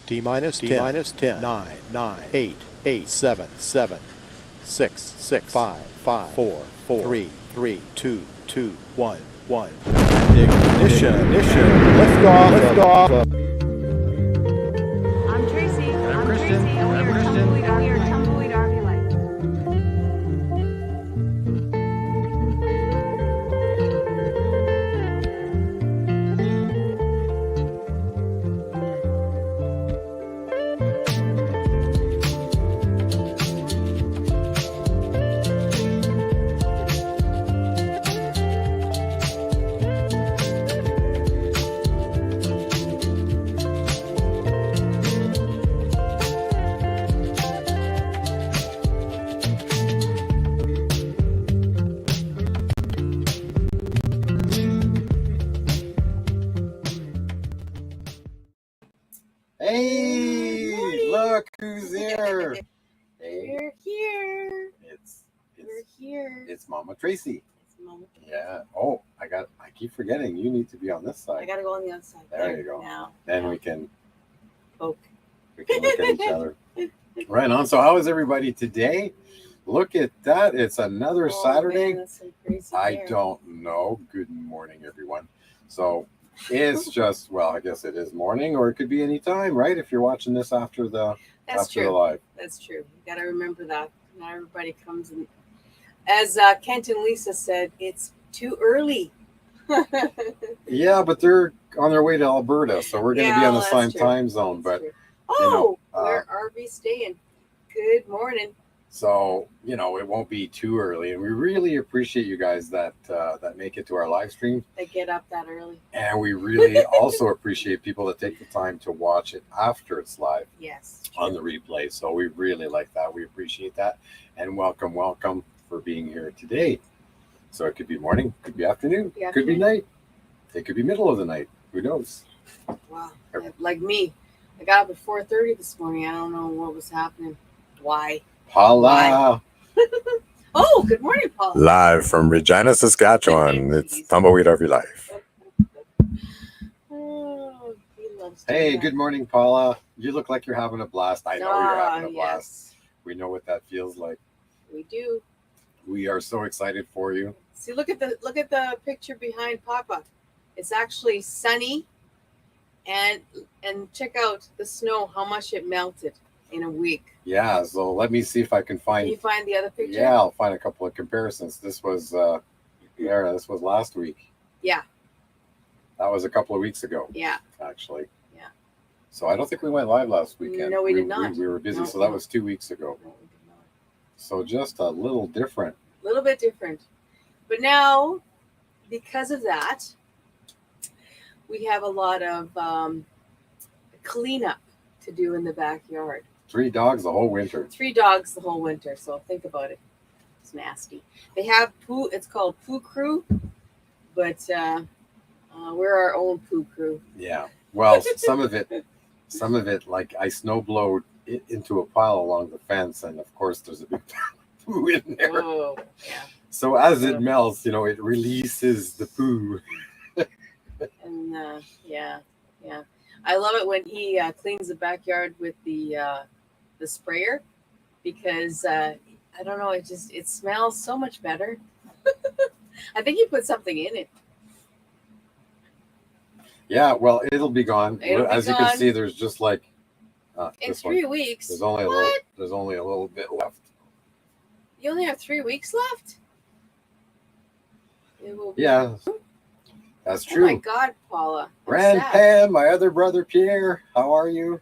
T minus 10, 9, 8, 7, 6, 5, 4, 3, 2, 1. Ignition. Lift off. I'm Tracey. I'm Christian. Tracey, and we I'm are Christian. Tumbleweed RvLife. Hey, look who's here. Hey, We're here. We're here. It's Mama Tracey. It's Mama. Yeah. Oh, I keep forgetting you need to be on this I side. gotta go on the other side. There you go. Now. Then we can poke. look at each other. Right on. So how is everybody today? Look at that. It's another Saturday. Man, that's some crazy I hair. don't know. Good morning, everyone. So it's just, well, I guess it is morning, or it could be any time, right? If you're watching this after the That's the true. live. That's true. You gotta remember that. Not everybody comes in. As Kent and Lisa said, it's too early. Yeah, but they're on their way to Alberta, so we're going to be on the that's same true. time zone. That's But true. know, Where are we staying? Good morning. so it won't be too early, and we really appreciate you guys that make it to our live stream, They get up that early. and we really also appreciate people that take the time to watch it after it's live Yes. on the replay. So we really like that. We appreciate that, and welcome for being here today. So it could be morning, could be afternoon, could be night, it could be middle of the night. Who knows? Wow. Like me. I got up at 4:30 this morning. I don't know what was happening. Why? Paula. Oh, good morning, Paula. Live from Regina, Saskatchewan. It's Tumbleweed RvLife. Oh, he loves Hey, doing good morning, Paula. You look like you're having a blast. I that. know you're having a blast. Yes, We know what that feels like. we do. We are so excited for you. See, look at the picture behind Papa. It's actually sunny, and check out the snow. How much it melted in a week. Yeah, so let me see if I can Can find. you find the other picture? Yeah, I'll find a couple of comparisons. This was this was last week. Yeah. That was a couple of weeks ago, Yeah. actually. Yeah. So I don't think we went live last weekend. No, we did not. We were busy, No, so that no. was 2 weeks ago. No, we did not. So just a little different. A little bit different. But now, because of that, we have a lot of cleanup to do in the backyard. 3 dogs the whole winter. 3 dogs the whole winter, so think about it. It's nasty. They have poo. It's called poo crew, but we're our own poo crew. Yeah. Well, some of it, like I snowblowed it into a pile along the fence, and of course there's a big pile of poo in there. Oh, yeah. So as it melts, it releases the poo. And yeah. I love it when he cleans the backyard with the sprayer, because I don't know, it smells so much better. I think he put something in it. Yeah, well, it'll be gone. It'll be As you gone. can see, there's just like In this 3 one. weeks. There's only What? there's only a little bit left. You only have 3 weeks left? It will be. Yeah, that's Oh my true. God, Paula. I'm Ran sad. Pam, my other brother Pierre, how are you?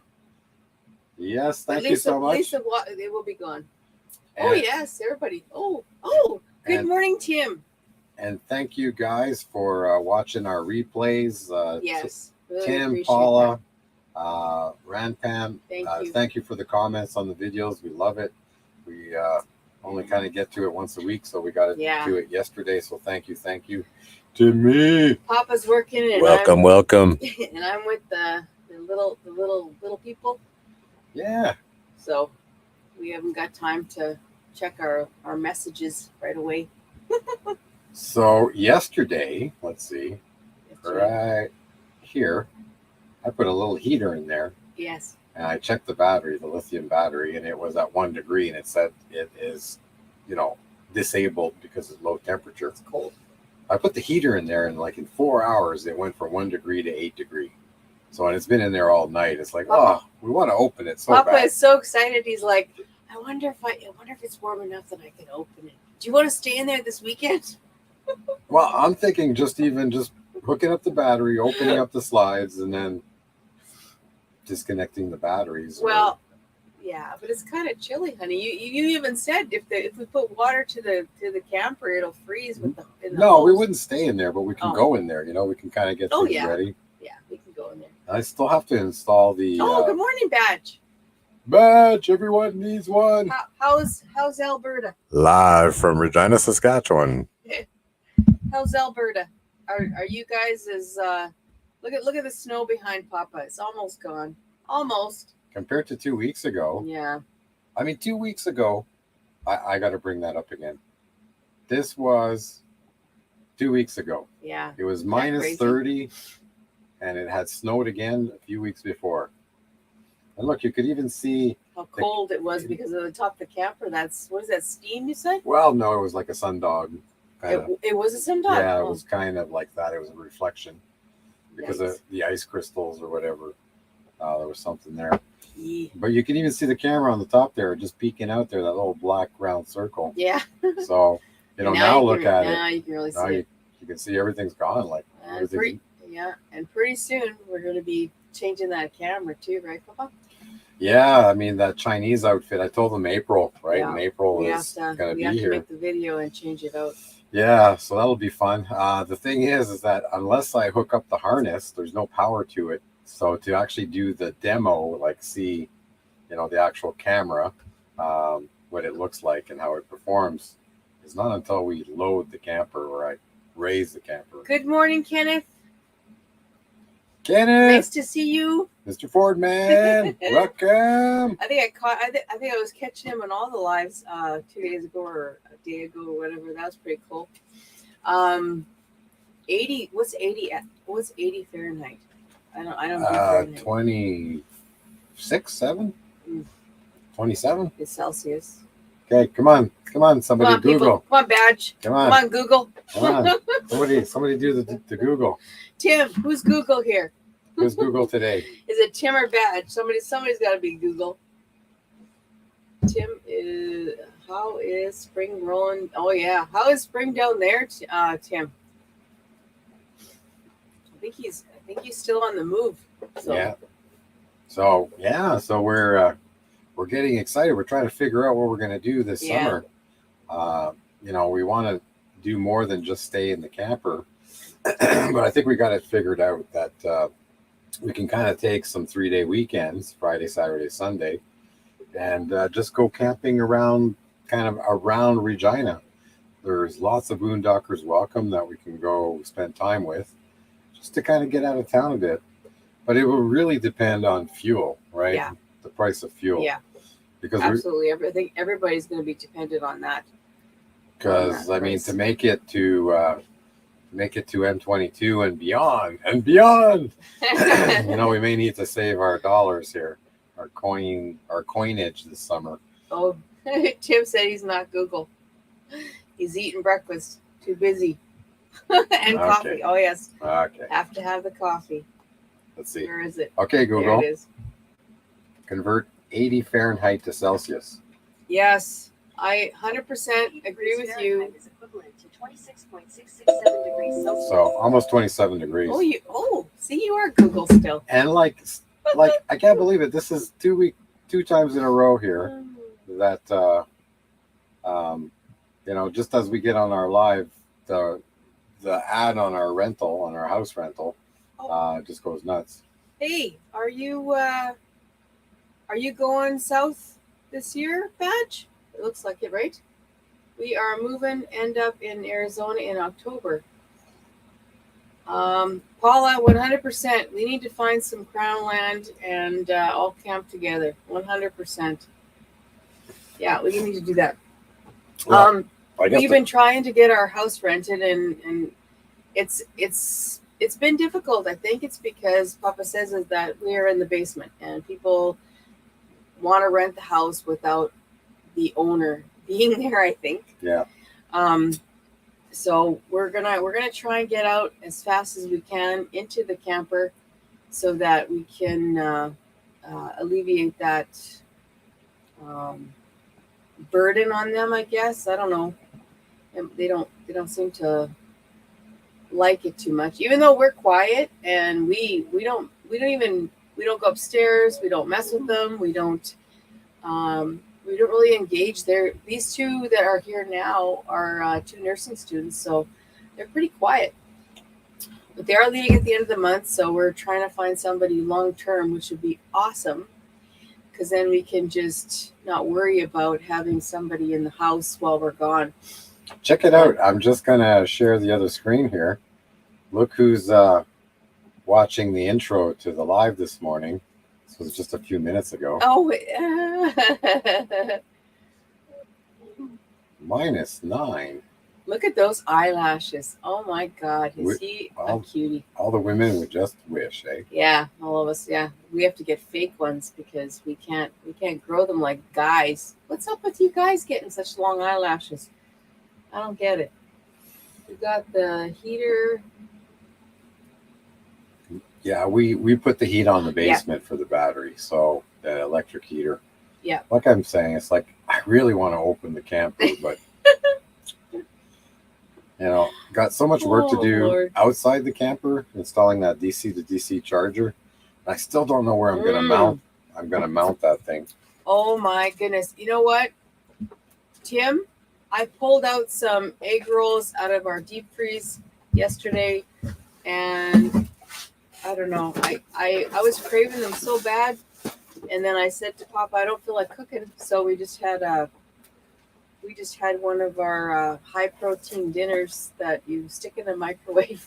Yes, But thank you so much. Lisa, it will be gone. Oh, And- yes, everybody. Oh, good And- morning, Tim. And thank you guys for watching our replays. Yes. Really Tim, appreciate Paula, Ranpam, Thank you. thank you for the comments on the videos. We love it. We only kind of get to it once a week, so we got to Yeah. do it yesterday. So thank you to me. Papa's working, and Welcome. and I'm with the little people. Yeah. So we haven't got time to check our messages right away. So yesterday, let's see, right here, I put a little heater in there, Yes. and I checked the battery, the lithium battery, and it was at 1 degree, and it said it is, disabled because of low temperature. It's cold. I put the heater in there, and like in 4 hours, it went from 1 degree to 8 degree. So, and it's been in there all night. It's like, we want to open it so Papa bad. is so excited. He's like, I wonder if it's warm enough that I can open it. Do you want to stay in there this weekend? Well, I'm thinking just hooking up the battery, opening up the slides, and then disconnecting the batteries. Well, yeah, but it's kind of chilly, honey. You even said if we put water to the camper, it'll freeze with the. No, we wouldn't stay in there, but we can go in there. We can kind of get things ready. Yeah, we can go in there. I still have to install the. Good morning, Badge. Badge, everyone needs one. How's Alberta? Live from Regina, Saskatchewan. How's Alberta? Are you guys as look at the snow behind Papa? It's almost gone. Almost. Compared to 2 weeks ago. Yeah. I mean, 2 weeks ago, I got to bring that up again. This was 2 weeks ago. Yeah. It was minus 30, and it had snowed again a few weeks before. And look, you could even see how cold it was because of the top of the camper. What is that, steam you said? Well, no, it was like a sundog. It was a sundog? Yeah, it was kind of like that. It was a reflection because of the ice crystals or whatever. There was something there. Yeah. But you can even see the camera on the top there, just peeking out there, that little black round circle. Yeah. So, now look at it. Now you can really see it. You can see everything's gone. And pretty soon we're going to be changing that camera too, right, Papa? Yeah, I mean, that Chinese outfit, I told them April, right? Yeah. And April is going to be here. We have to make the video and change it out. Yeah, so that'll be fun. The thing is that unless I hook up the harness, there's no power to it. So to actually do the demo, see, the actual camera, what it looks like and how it performs, is not until we load the camper or I raise the camper. Good morning, Kenneth. Kenneth, nice to see you, Mr. Ford man. Welcome. I think I was catching him on all the lives 2 days ago or a day ago or whatever. That was pretty cool. 80. What's 80? What's 80 Fahrenheit? I don't know. Fahrenheit. 26, 7, 27. It's Celsius. Okay, come on, somebody Google. People. Come on, Badge. Come on, Google. Come on, somebody do the Google. Tim, who's Google here? Who's Google today? Is it Tim or Badge? Somebody's got to be Google. Tim is. How is spring rolling? Oh yeah, how is spring down there, Tim? I think he's still on the move. So. Yeah. So we're getting excited. We're trying to figure out what we're going to do this summer. We want to do more than just stay in the camper. But I think we got it figured out that we can kind of take some 3-day weekends, Friday, Saturday, Sunday, and just go camping around Regina. There's lots of boondockers welcome that we can go spend time with just to kind of get out of town a bit. But it will really depend on fuel, right? Yeah. The price of fuel. Yeah. Because absolutely. Everybody's going to be dependent on that. Because to make it to M22 and beyond, we may need to save our dollars here, our coinage this summer. Oh, Tim said he's not Google. He's eating breakfast. Too busy. And coffee. Oh yes. Okay. Have to have the coffee. Let's see. Where is it? Okay, Google. There it is. Convert 80 Fahrenheit to Celsius. Yes, I 100% agree with you. Is equivalent to 26.667 degrees Celsius. So almost 27 degrees. See, you are Google still. And like I can't believe it. This is 2 times in a row here that just as we get on our live, the ad on our house rental just goes nuts. Hey, are you going south this year, Badge? It looks like it, right? We are end up in Arizona in October. Paula, 100%. We need to find some crown land and all camp together. 100%. Yeah, we need to do that. Well, we've been trying to get our house rented, and it's been difficult. I think it's because Papa says is that we are in the basement, and people want to rent the house without the owner being there, I think. Yeah. So we're gonna try and get out as fast as we can into the camper so that we can alleviate that burden on them, I guess. I don't know. And they don't seem to like it too much, even though we're quiet and we don't go upstairs. We don't mess with them. We don't really engage. These two that are here now are 2 nursing students, so they're pretty quiet. But they are leaving at the end of the month, so we're trying to find somebody long term, which would be awesome, because then we can just not worry about having somebody in the house while we're gone. Check it out. I'm just gonna share the other screen here. Look who's watching the intro to the live this morning. This was just a few minutes ago. Oh, -9. look at those eyelashes. Oh my God, is he a cutie? All the women would just wish, eh? Yeah, all of us. Yeah, we have to get fake ones because we can't grow them like guys. What's up with you guys getting such long eyelashes? I don't get it. We got the heater. Yeah, we put the heat on the basement for the battery, so the electric heater. Yeah. Like I'm saying, it's like I really want to open the camper, but got so much work to do outside the camper, installing that DC to DC charger. I still don't know where I'm gonna mount. I'm gonna mount that thing. Oh my goodness! You know what, Tim? I pulled out some egg rolls out of our deep freeze yesterday, and I don't know. I was craving them so bad, and then I said to Papa, I don't feel like cooking, so we just had one of our high protein dinners that you stick in the microwave.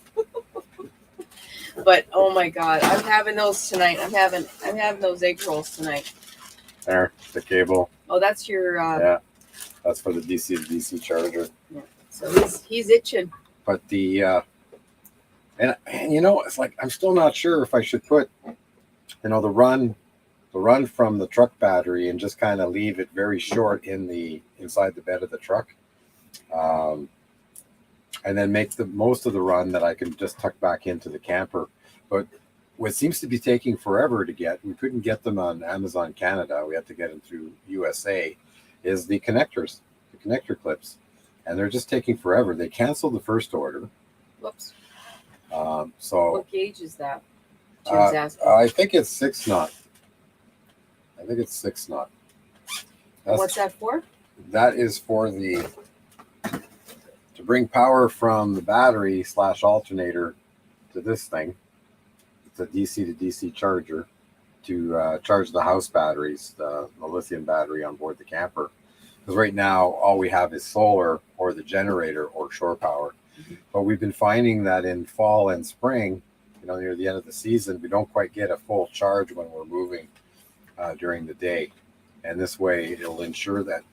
But oh my God, I'm having those tonight. I'm having those egg rolls tonight. There, the cable. Oh, that's your. Yeah, that's for the DC to DC charger. Yeah. So he's itching. But the and it's like I'm still not sure if I should put the run from the truck battery and just kind of leave it very short inside the bed of the truck, and then make the most of the run that I can just tuck back into the camper. But what seems to be taking forever to get, we couldn't get them on Amazon Canada, we had to get them through USA, is the connectors, the connector clips, and they're just taking forever. They canceled the first order. Whoops. So what gauge is that? Jim's asking. I think it's 6 knot. I think it's 6 knot. What's that for? That is for to bring power from the battery / alternator to this thing. It's a DC to DC charger to charge the house batteries, the lithium battery on board the camper. Because right now, all we have is solar or the generator or shore power. Mm-hmm. But we've been finding that in fall and spring, near the end of the season, we don't quite get a full charge when we're moving during the day. And this way, it'll ensure that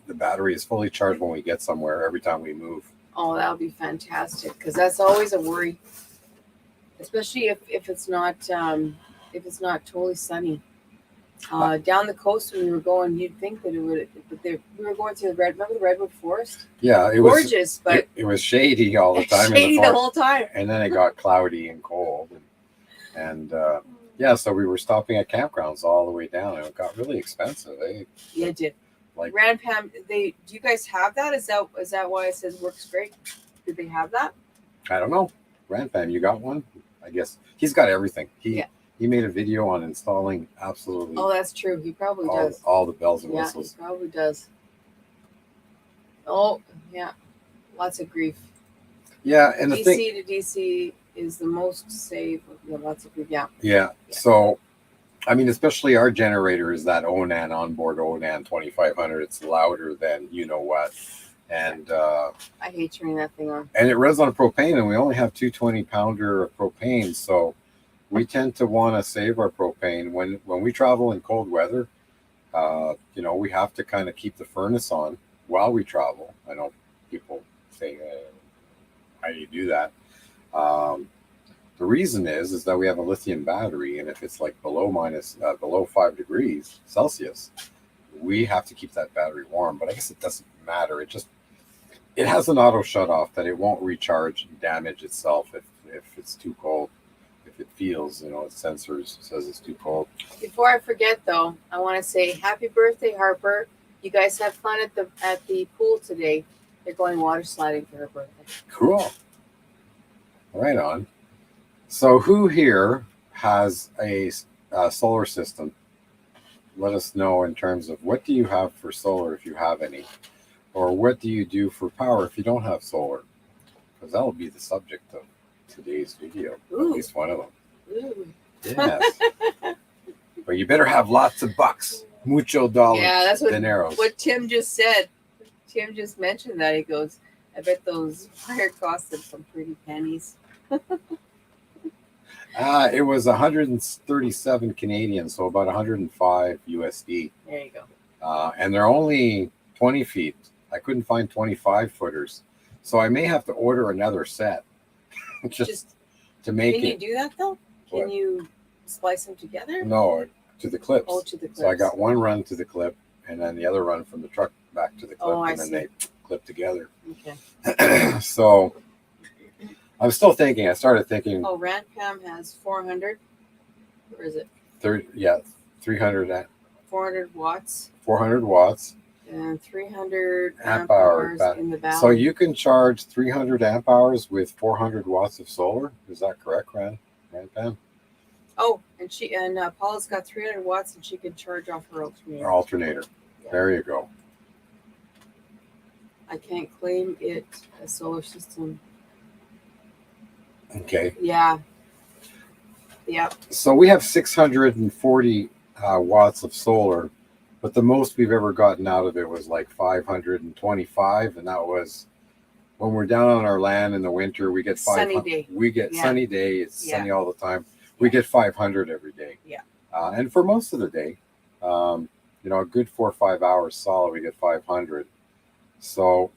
the battery is fully charged when we get somewhere every time we move. Oh, that would be fantastic, because that's always a worry, especially if it's not totally sunny. Down the coast when we were going, you'd think that it would, but we were going to remember the redwood forest? Yeah, it was gorgeous, but it was shady all the time. Shady the whole time, and then it got cloudy and cold, and so we were stopping at campgrounds all the way down, and it got really expensive. Yeah, it did. Like Ranpam, do you guys have that? Is that why it says works great? Did they have that? I don't know. Ranpam, you got one? I guess he's got everything. He made a video on installing absolutely. Oh, that's true. He probably does. All the bells and whistles. Yeah, he probably does. Oh, yeah. Lots of grief. Yeah, and the thing. DC to DC is the most safe. Yeah, lots of grief. Yeah. Yeah. So, I mean, especially our generator is that Onan onboard Onan 2500. It's louder than you know what. And I hate turning that thing on. And it runs on propane, and we only have 220 pounder of propane, so we tend to want to save our propane when we travel in cold weather. We have to kind of keep the furnace on while we travel. I know people say, "How do you do that?" The reason is that we have a lithium battery, and if it's like below 5 degrees Celsius, we have to keep that battery warm. But I guess it doesn't matter. It has an auto shut off that it won't recharge and damage itself if it's too cold. If it feels, its sensors says it's too cold. Before I forget, though, I want to say happy birthday, Harper. You guys have fun at the pool today. They're going water sliding for her birthday. Cool. Right on. So who here has a solar system? Let us know in terms of what do you have for solar if you have any, or what do you do for power if you don't have solar? Because that'll be the subject of today's video. Ooh. At least one of them. Ooh. Yes. But you better have lots of bucks. Mucho dollars. Yeah, that's dineros. what Tim just said. Tim just mentioned that. He goes, I bet those wire costed some pretty pennies. It was 137 Canadian, so about 105 USD. There you go. And they're only 20 feet. I couldn't find 25 footers. So I may have to order another set just to make it. Can you do that, though? Can What? you splice them together? No, to the clips. Oh, to the clips. So I got one run to the clip and then the other run from the truck back to the clip. Oh, I and then see. they clip together. Okay. So I'm still thinking. I started thinking. Oh, Rancam has 400. Or is it 300 400 watts 400 watts and 300 amp amp hours. hours in the valley? So you can charge 300 amp hours with 400 watts of solar. Is that correct, Pam? Oh, and Paula's got 300 watts and she can charge off her alternator. Alternator. There you go. I can't claim it a solar system. Okay. Yeah. Yep. So we have 640 watts of solar, but the most we've ever gotten out of it was like 525, and that was when we're down on our land in the winter. We get Sunny day. We get Yeah. sunny day. It's Yeah. sunny all the time. We get 500 every day. Yeah. And for most of the day, a good 4 or 5 hours solid, we get 500. So,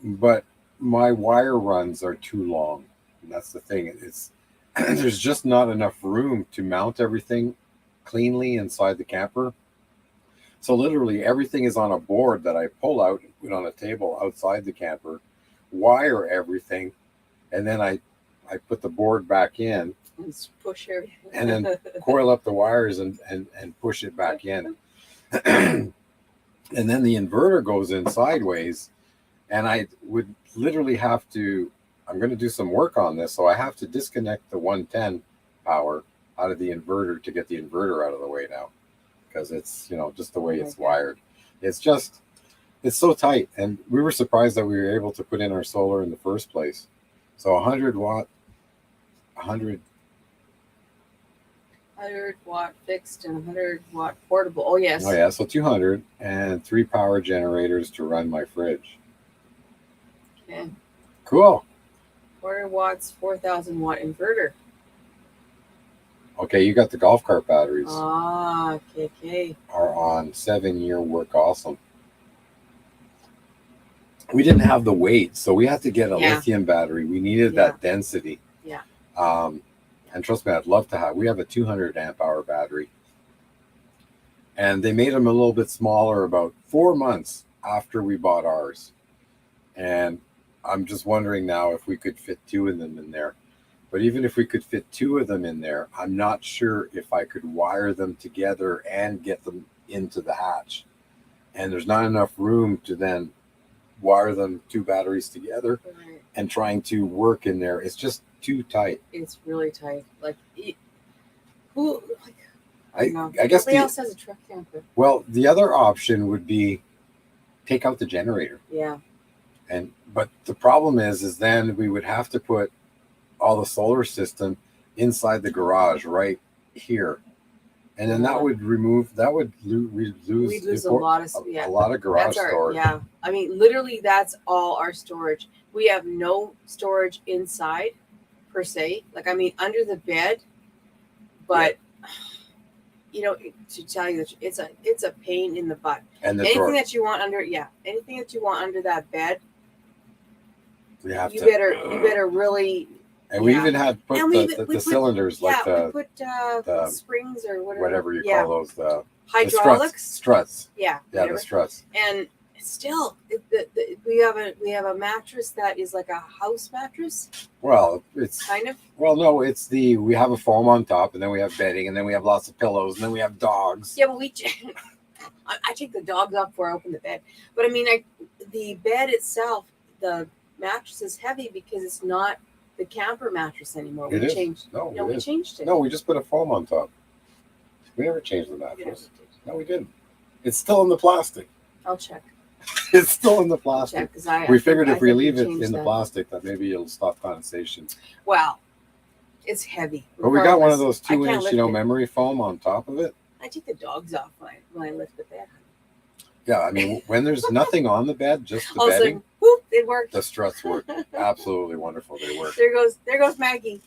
but my wire runs are too long. And that's the thing. It's there's just not enough room to mount everything cleanly inside the camper. So literally everything is on a board that I pull out and put on a table outside the camper, wire everything, and then I put the board back in Let's push everything. and then coil up the wires and push it back in. And then the inverter goes in sideways, and I would literally have to, I'm going to do some work on this, so I have to disconnect the 110 power out of the inverter to get the inverter out of the way now, because it's, just the way it's wired. It's so tight, and we were surprised that we were able to put in our solar in the first place. So 100 watt fixed and 100 watt portable. Oh, yes. Oh yeah, so 200 and 3 power generators to run my fridge. Okay. Cool. 400 watts, 4,000 watt inverter. Okay, you got the golf cart batteries Ah, okay. are on 7-year work. Awesome. We didn't have the weight, so we had to get a lithium battery. We needed that density. Yeah. And trust me, I'd love to have. We have a 200 amp hour battery, and they made them a little bit smaller about 4 months after we bought ours. And I'm just wondering now if we could fit 2 of them in there. But even if we could fit 2 of them in there, I'm not sure if I could wire them together and get them into the hatch. And there's not enough room to then wire them 2 batteries together and trying to work in there. It's just too tight. It's really tight. I guess nobody else has a truck camper. Well, the other option would be take out the generator. Yeah. But the problem is then we would have to put all the solar system inside the garage right here, and then that would lose a lot of garage storage. Yeah, I mean, literally, that's all our storage. We have no storage inside per se. Under the bed, but to tell you that it's a pain in the butt. And anything that you want under that bed, We have you to. better really. And we yeah. even had put And the put- cylinders, like we put the springs or whatever you yeah. call those, the hydraulics. struts. Yeah. Yeah, whatever. the struts. And still, we have a mattress that is like a house mattress, Well, it's kind of. well, no, it's we have a foam on top, and then we have bedding, and then we have lots of pillows, and then we have dogs. Yeah, but I take the dogs off before I open the bed. But I mean, the bed itself, the mattress is heavy because it's not the camper mattress anymore. It We is. changed. No, No, it we is. changed it. No, we just put a foam on top. We never changed the We never mattress. did. No, we didn't. It's still in the plastic. I'll check. It's still in the I'll plastic. check because We figured if we think leave it changed in the that. plastic, that maybe it'll stop condensation. Well, it's heavy. But we got one of regardless. those I can't 2-inch, lift it. memory foam on top of it. I take the dogs off when I lift the bed. Yeah, I mean, when there's nothing on the bed, just the All of a bedding, sudden, whoop! It worked. the struts work absolutely wonderful. They work. There goes Maggie.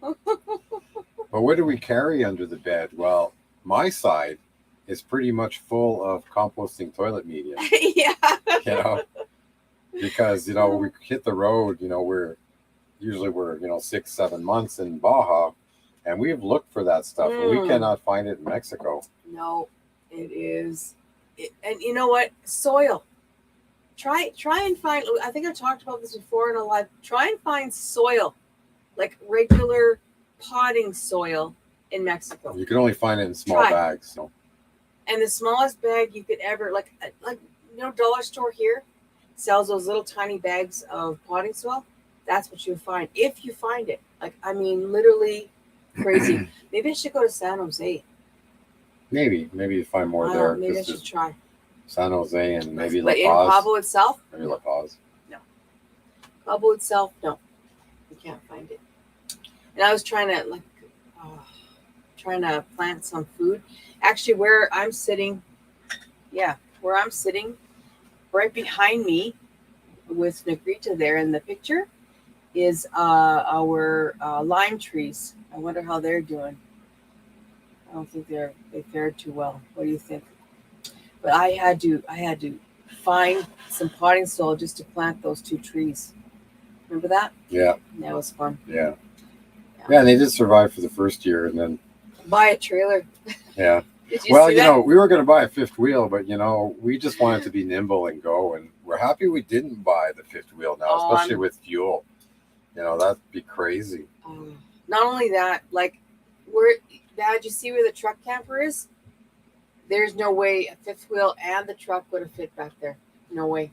But what do we carry under the bed? Well, my side is pretty much full of composting toilet medium, Yeah. you know, because, you know, we hit the road, you know, we're 6-7 months in Baja, and we've looked for that stuff, and we cannot find it in Mexico. No, it is. And you know what? Soil. Try and find. I think I talked about this before in a live. Try and find soil, like regular potting soil in Mexico. You can only find it in small Try. bags. So. And the smallest bag you could ever like dollar store here sells those little tiny bags of potting soil. That's what you'll find if you find it. Like, I mean, literally crazy. Maybe I should go to San Jose. Maybe you find more there. Maybe I 'cause should there's try. San Jose and maybe La But in Paz. Cabo itself, Maybe La Paz. Cabo itself, no, you can't find it. And I was trying to plant some food. Actually, where I'm sitting, right behind me, with Negrita there in the picture, is our lime trees. I wonder how they're doing. I don't think they fared too well. What do you think? But I had to find some potting soil just to plant those 2 trees. Remember that? Yeah. That was fun. Yeah. Yeah, and they did survive for the first year, and then Buy a trailer. yeah. Did you Well, see you that? know, we were going to buy a 5th wheel, but you know, we just wanted to be nimble and go, and we're happy we didn't buy the 5th wheel now, Oh, especially with fuel. You know, that'd be crazy. Not only that, like, Dad, you see where the truck camper is? There's no way a 5th wheel and the truck would have fit back there. No way.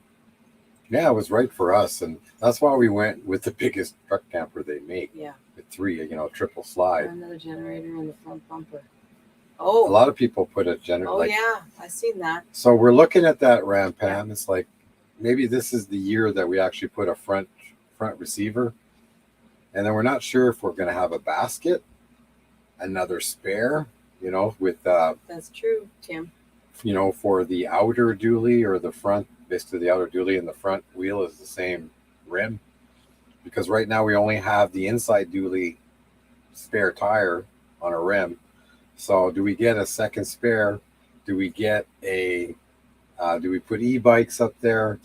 Yeah, it was right for us, and that's why we went with the biggest truck camper they make. Yeah. The 3, triple slide. Another generator in the front bumper. A Oh. lot of people put a generator. Oh yeah, I seen that. So we're looking at that Ram Pam. It's like maybe this is the year that we actually put a front receiver, and then we're not sure if we're going to have a basket, another spare, with That's true, Tim. for the outer dually or the front, basically the outer dually and the front wheel is the same rim, because right now we only have the inside dually spare tire on a rim. So do we get a second spare? Do we get do we put e-bikes up there?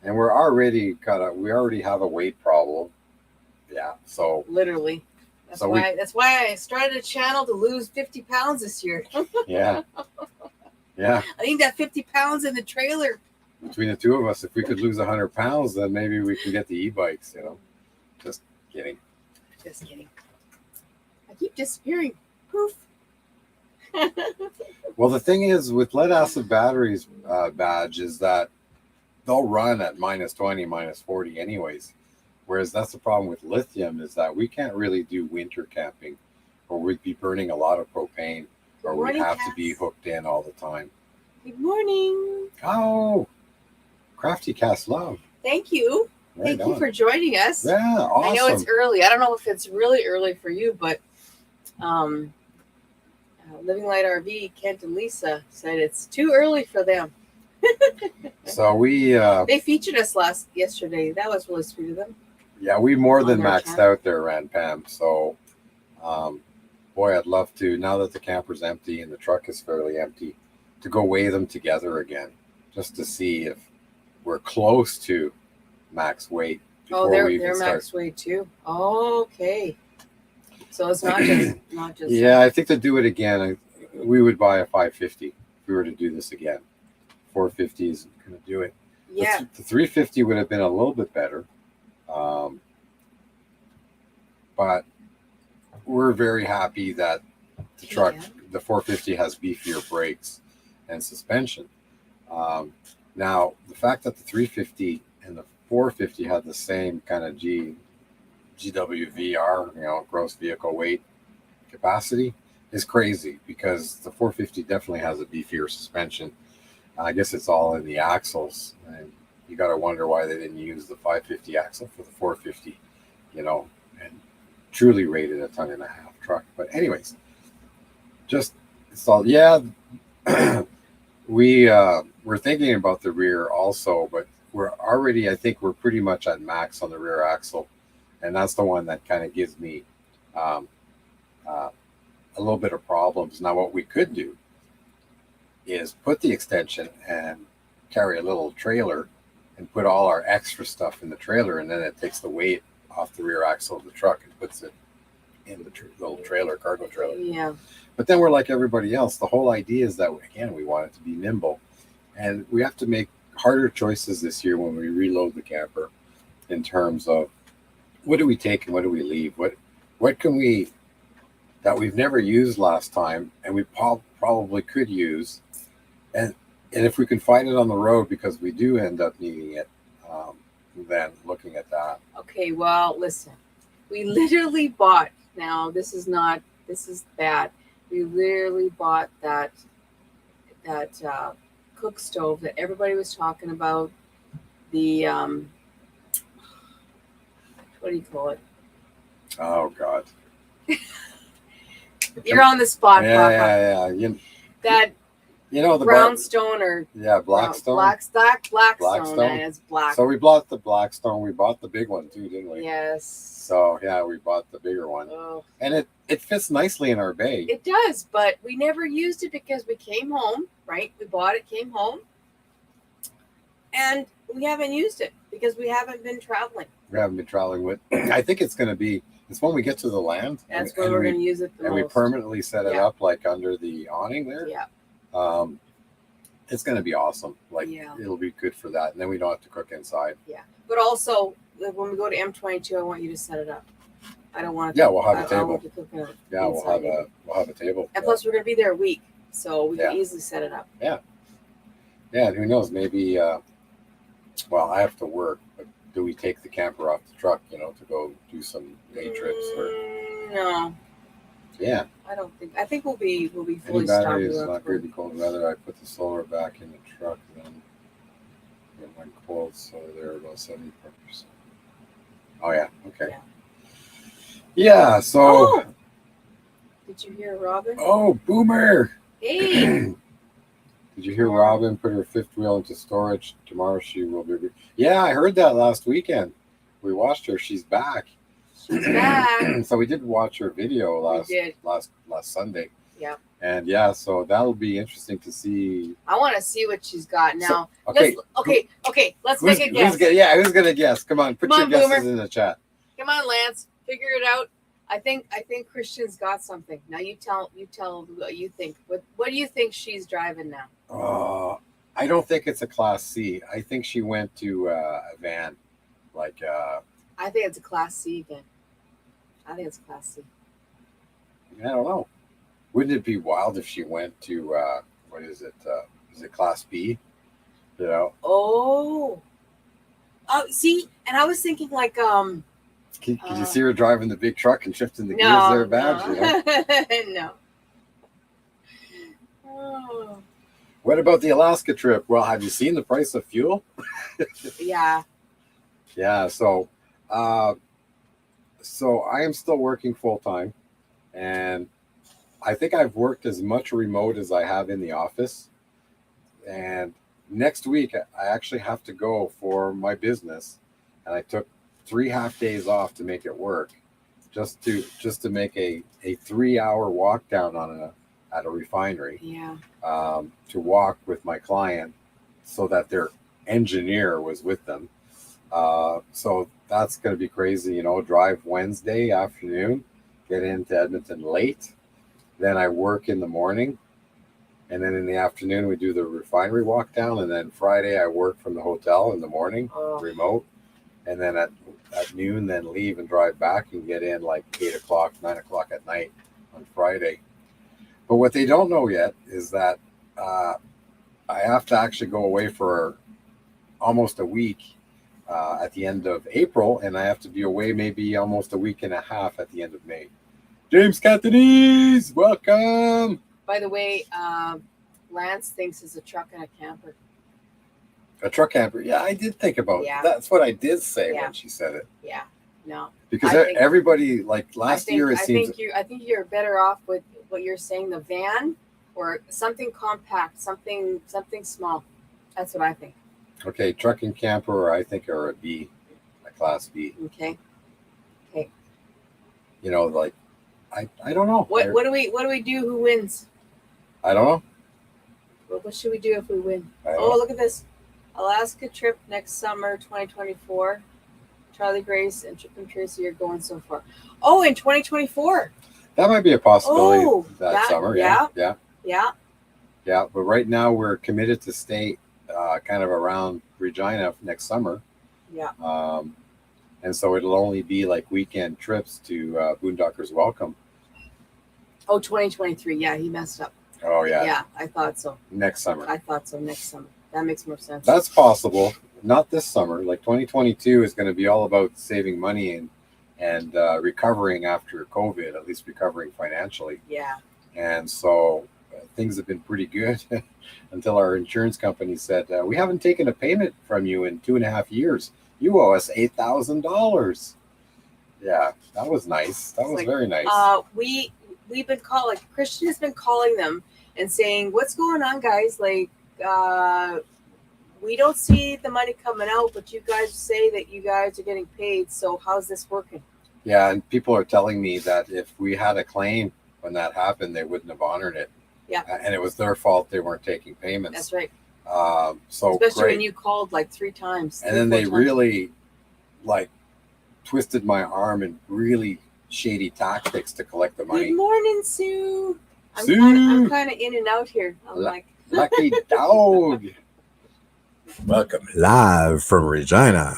And we already have a weight problem. Yeah. So Literally. That's So why I started a channel to lose 50 pounds this year. yeah. Yeah. I need that 50 pounds in the trailer. Between the two of us, if we could lose 100 pounds, then maybe we can get the e-bikes, Just kidding. Just kidding. I keep disappearing. Poof. Well, the thing is with lead acid batteries, badge is that they'll run at -20, -40 anyways. Whereas that's the problem with lithium is that we can't really do winter camping, or we'd be burning a lot of propane, or Good we'd morning, have to be Cass. hooked in all the time. Good morning. Oh, Crafty Cast Love. Thank you. Right Thank you on. for joining us. Yeah, awesome. I know it's early. I don't know if it's really early for you, but Living Light RV, Kent and Lisa said it's too early for them. So we They featured us yesterday. That was really sweet of them. we more than On their maxed channel. out there, Ran Pam. So boy, I'd love to, now that the camper's empty and the truck is fairly empty, to go weigh them together again, just to see if we're close to max weight Oh, before we they're even start. max weight too. Okay. So it's not just Yeah, I think to do it again, we would buy a 550 if we were to do this again. 450 is going to do it. yeah. The 350 would have been a little bit better. But we're very happy that the truck, the 450, has beefier brakes and suspension. Now, the fact that the 350 and the 450 had the same kind of GWVR, gross vehicle weight capacity, is crazy, because the 450 definitely has a beefier suspension. I guess it's all in the axles, and you got to wonder why they didn't use the 550 axle for the 450, and truly rated a 1.5 ton truck. But anyways, just it's all, yeah. We're thinking about the rear also, but I think we're pretty much at max on the rear axle, and that's the one that kind of gives me a little bit of problems. Now, what we could do is put the extension and carry a little trailer and put all our extra stuff in the trailer, and then it takes the weight off the rear axle of the truck and puts it in the little trailer, cargo trailer. Yeah. But then we're like everybody else. The whole idea is that, again, we want it to be nimble, and we have to make harder choices this year when we reload the camper in terms of what do we take and what do we leave? What can we, that we've never used last time and we probably could use, and if we can find it on the road, because we do end up needing it, then looking at that. Okay, well, listen. We literally bought, now this is bad. We literally bought that cook stove that everybody was talking about. The what do you call it? Oh God. You're on the spot, Papa. Yeah. That the brownstone or Blackstone. Blackstone. It's black. So we bought the Blackstone. We bought the big one too, didn't we? Yes. So yeah, we bought the bigger one, and it fits nicely in our bay. It does, but we never used it because we came home, right? We bought it, came home, and we haven't used it because we haven't been traveling. We haven't been traveling with. I think it's when we get to the land. That's where we're going to use it the most. We permanently set it up like under the awning there. Yeah. It's going to be awesome. It'll be good for that, and then we don't have to cook inside. Yeah, but also when we go to M22, I want you to set it up. I don't want to. Yeah, we'll have a table. Yeah, we'll have a table. And plus, we're going to be there a week, so we can easily set it up. Yeah. Yeah, and who knows? Maybe. Well, I have to work, but do we take the camper off the truck, to go do some day trips or? No. Yeah. I don't think. I think we'll be fully Any stocked. battery is not going to be cold weather. I put the solar back in the truck, then it went cold, so they're about 70%. Oh yeah. Okay. Yeah. So. Oh! Did you hear Robin? Oh, Boomer! Hey. Did you hear Robin put her fifth wheel into storage? Tomorrow she will be. Yeah, I heard that last weekend. We watched her. She's back. She's back. So we did watch her video last Sunday. Yeah. And so that'll be interesting to see. I want to see what she's got now. So, okay. Let's make a guess. Who's gonna guess? Come on, put your guesses Boomer. in the chat. Come on, Lance. Figure it out. I think Christian's got something. Now you tell what you think. What do you think she's driving now? I don't think it's a Class C. I think she went to a van, I think it's a Class C again. I think it's a Class C. I don't know. Wouldn't it be wild if she went to what is it? Is it Class B? Oh, see, and I was thinking Can you see her driving the big truck and shifting the gears there, badge? No. Oh. What about the Alaska trip? Well, have you seen the price of fuel? Yeah. Yeah. So I am still working full time, and I think I've worked as much remote as I have in the office. And next week, I actually have to go for my business, and I took 3 half days off to make it work, just to make a 3-hour walk down at a refinery. Yeah. To walk with my client, so that their engineer was with them, So that's going to be crazy, you know, drive Wednesday afternoon, get into Edmonton late. Then I work in the morning. And then in the afternoon, we do the refinery walk down. And then Friday, I work from the hotel in the morning, remote. And then at noon, then leave and drive back and get in like 8 o'clock, 9 o'clock at night on Friday. But what they don't know yet is that I have to actually go away for almost a week at the end of April. And I have to be away maybe almost a week and a half at the end of May. James Catanese, welcome. By the way, Lance thinks it's a truck and a camper. A truck camper. Yeah, I did think about it. That's what I did say when she said it. Yeah, no. Because everybody, like last year, it seems. I think you're better off with what you're saying, the van or something compact, something small. That's what I think. Okay, truck and camper, I think, are a B, a class B. Okay. You know, like I don't know. What do we do? Who wins? I don't know. Well, what should we do if we win? Oh, look at this. Alaska trip next summer, 2024. Charlie Grace and Chip and Tracey are going so far. Oh, in 2024. That might be a possibility that summer. Yeah. But right now we're committed to stay kind of around Regina next summer. Yeah. And so it'll only be like weekend trips to Boondockers Welcome. Oh, 2023. Yeah, he messed up. Oh, yeah. Yeah, I thought so. Next summer. I thought so. Next summer. That makes more sense. That's possible. Not this summer. Like 2022 is going to be all about saving money and recovering after COVID, at least recovering financially. Yeah. And so things have been pretty good until our insurance company said, we haven't taken a payment from you in 2.5 years. You owe us $8,000. Yeah, that was nice. That was very nice. We've been calling. Christian has been calling them and saying, "What's going on, guys? Like, we don't see the money coming out, but you guys say that you guys are getting paid. So how's this working?" Yeah, and people are telling me that if we had a claim when that happened, they wouldn't have honored it. Yeah, and it was their fault they weren't taking payments. That's right. So especially when you called like 3 times. And then they really like twisted my arm in really shady tactics to collect the money. Good morning, Sue. I'm kind of in and out here. I'm like lucky dog. Welcome live from Regina.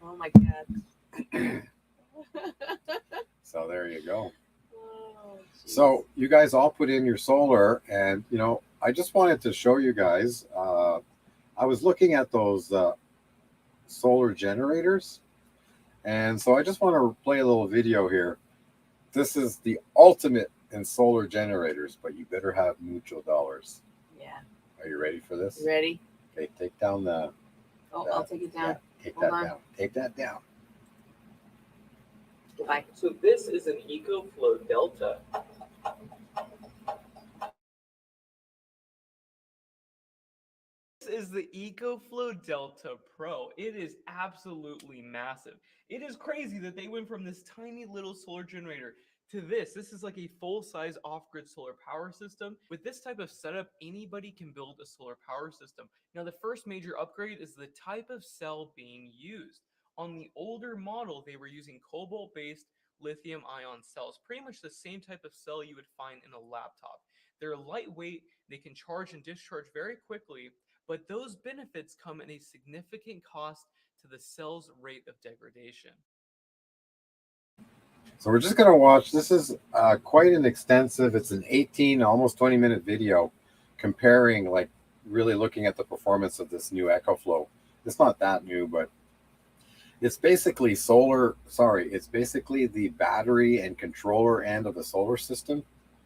Oh my God. So there you go. Oh, so you guys all put in your solar, and you know, I just wanted to show you guys. I was looking at those solar generators, and so I just want to play a little video here. This is the ultimate in solar generators, but you better have mucho dollars. Yeah. Are you ready for this? Ready? Okay, take down the. I'll take it down. Yeah, take that down. Take that down. Bye. So this is an Ecoflow Delta. This is the Ecoflow Delta Pro. It is absolutely massive. It is crazy that they went from this tiny little solar generator to this. This is like a full-size off-grid solar power system. With this type of setup, anybody can build a solar power system. Now, the first major upgrade is the type of cell being used. On the older model, they were using cobalt-based lithium-ion cells, pretty much the same type of cell you would find in a laptop. They're lightweight, they can charge and discharge very quickly, but those benefits come at a significant cost to the cell's rate of degradation. So we're just going to watch. This is quite an extensive, it's an 18, almost 20-minute video comparing, like really looking at the performance of this new Ecoflow. It's not that new, but it's basically it's basically the battery and controller end of the solar system,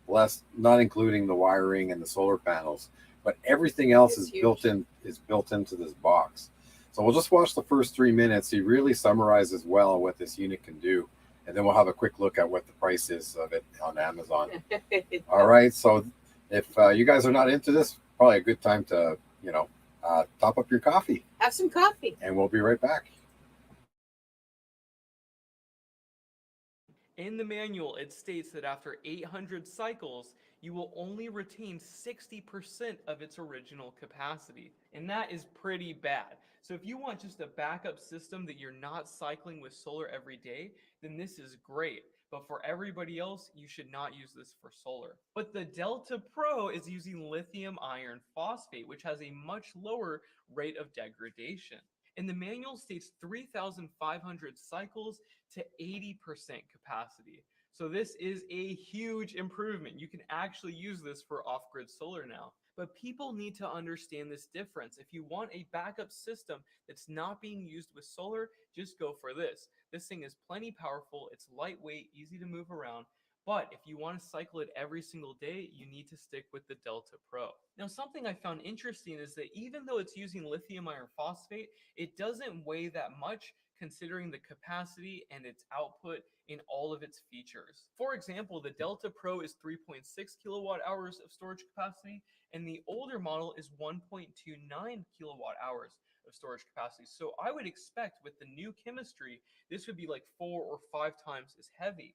not including the wiring and the solar panels, but everything else is built into this box. So we'll just watch the first 3 minutes. He really summarizes well what this unit can do, and then we'll have a quick look at what the price is of it on Amazon. All right, so if you guys are not into this, probably a good time to top up your coffee. Have some coffee, and we'll be right back. In the manual, it states that after 800 cycles, you will only retain 60% of its original capacity. And that is pretty bad. So if you want just a backup system that you're not cycling with solar every day, then this is great. But for everybody else, you should not use this for solar. But the Delta Pro is using lithium iron phosphate, which has a much lower rate of degradation. And the manual states 3,500 cycles to 80% capacity. So this is a huge improvement. You can actually use this for off-grid solar now. But people need to understand this difference. If you want a backup system that's not being used with solar, just go for this. This thing is plenty powerful, it's lightweight, easy to move around. But if you want to cycle it every single day, you need to stick with the Delta Pro. Now, something I found interesting is that even though it's using lithium iron phosphate, it doesn't weigh that much considering the capacity and its output in all of its features. For example, the Delta Pro is 3.6 kilowatt hours of storage capacity, and the older model is 1.29 kilowatt hours of storage capacity. So I would expect with the new chemistry, this would be like 4 or 5 times as heavy.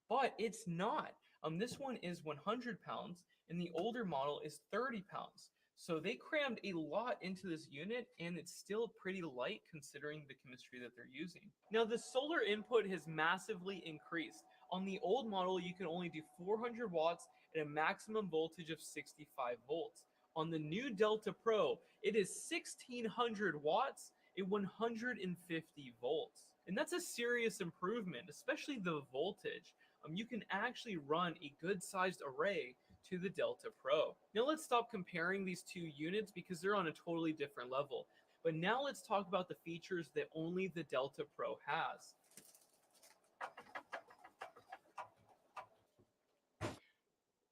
But it's not. This one is 100 pounds, and the older model is 30 pounds. So they crammed a lot into this unit, and it's still pretty light considering the chemistry that they're using. Now, the solar input has massively increased. On the old model, you can only do 400 watts at a maximum voltage of 65 volts. On the new Delta Pro, it is 1600 watts at 150 volts. And that's a serious improvement, especially the voltage. You can actually run a good-sized array to the Delta Pro. Now let's stop comparing these two units because they're on a totally different level. But now let's talk about the features that only the Delta Pro has.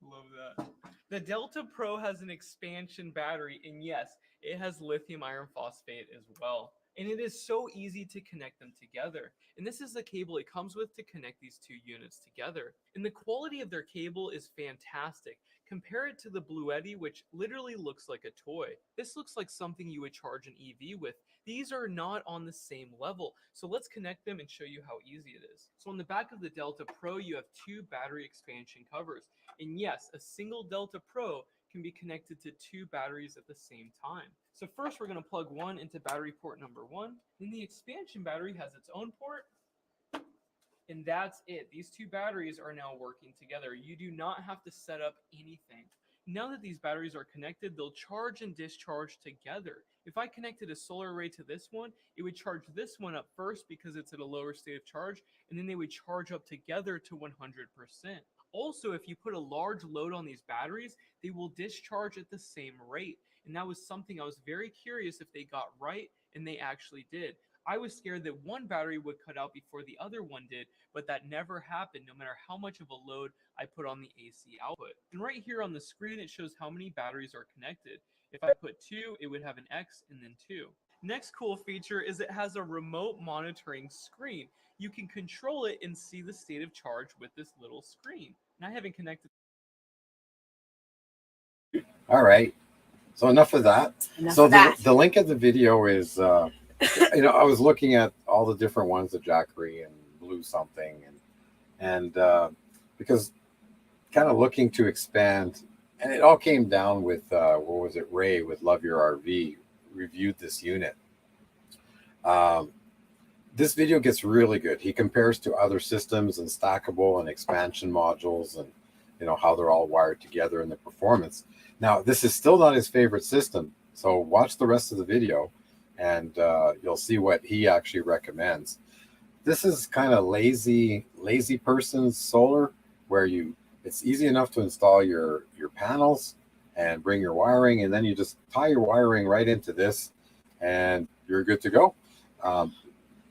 Love that. The Delta Pro has an expansion battery, and yes, it has lithium iron phosphate as well. And it is so easy to connect them together. And this is the cable it comes with to connect these two units together. And the quality of their cable is fantastic. Compare it to the Bluetti, which literally looks like a toy. This looks like something you would charge an EV with. These are not on the same level. So let's connect them and show you how easy it is. So on the back of the Delta Pro, you have 2 battery expansion covers. And yes, a single Delta Pro can be connected to 2 batteries at the same time. So first we're going to plug one into battery port number 1. Then the expansion battery has its own port. And that's it. These 2 batteries are now working together. You do not have to set up anything. Now that these batteries are connected, they'll charge and discharge together. If I connected a solar array to this one, it would charge this one up first because it's at a lower state of charge, and then they would charge up together to 100%. Also, if you put a large load on these batteries, they will discharge at the same rate. And that was something I was very curious if they got right, and they actually did. I was scared that one battery would cut out before the other one did, but that never happened no matter how much of a load I put on the AC output. And right here on the screen, it shows how many batteries are connected. If I put 2, it would have an X and then 2. Next cool feature is it has a remote monitoring screen. You can control it and see the state of charge with this little screen. And I haven't connected. All right. So enough of that. The link of the video is, I was looking at all the different ones, the Jackery and Blue something, and because kind of looking to expand, and it all came down with, Ray with Love Your RV reviewed this unit. This video gets really good. He compares to other systems and stackable and expansion modules and, how they're all wired together and the performance. Now, this is still not his favorite system. So watch the rest of the video and you'll see what he actually recommends. This is kind of lazy person's solar where it's easy enough to install your panels and bring your wiring, and then you just tie your wiring right into this and you're good to go.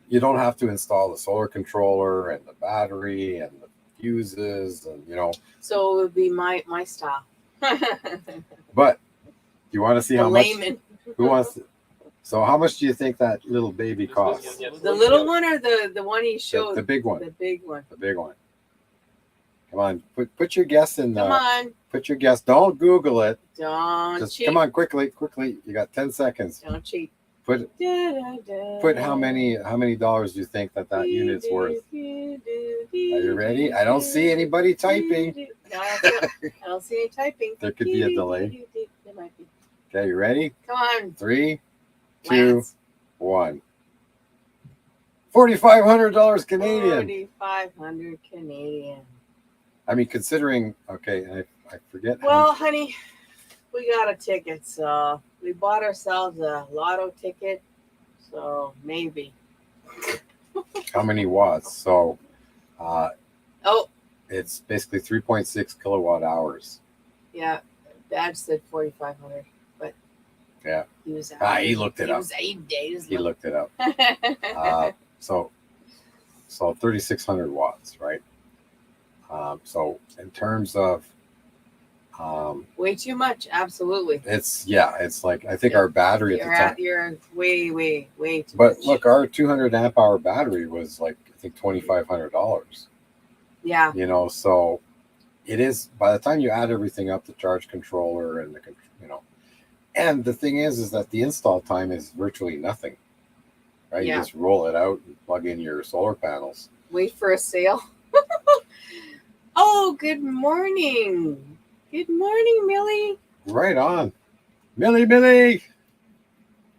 You don't have to install the solar controller and the battery and the fuses and So it would be my style. But you want to see how layman. much? Who wants to? So how much do you think that little baby costs? The little one or the one he showed? The big one. The big one. The big one. Come on, put your guess in. Come on. Put your guess. Don't Google it. Don't Just cheat. come on, quickly. You got 10 seconds. Don't cheat. Put how many dollars do you think that unit's worth? Are you ready? I don't see anybody typing. No, I don't see any typing. There could be a delay. There might be. Okay, you ready? Come on. 3, 2, Lance. 1. $4,500 Canadian. 4,500 Canadian. I mean, considering, okay, I forget. Well, honey, we got a ticket, so we bought ourselves a lotto ticket, so maybe. How many watts? So, Oh, it's basically 3.6 kilowatt hours. yeah. Badge said 4,500, but Yeah. he was He looked it up. He looked it up. So 3,600 watts, right? So in terms of, way too much. Absolutely. it's like, I think our battery at the time. You're way too much. But look, our 200 amp hour battery was like, I think $2,500. Yeah. You know, so it is, by the time you add everything up, the charge controller and and the thing is that the install time is virtually nothing, right? Yeah. You just roll it out and plug in your solar panels. Wait for a sale. Oh, good morning. Good morning, Millie. Right on. Millie.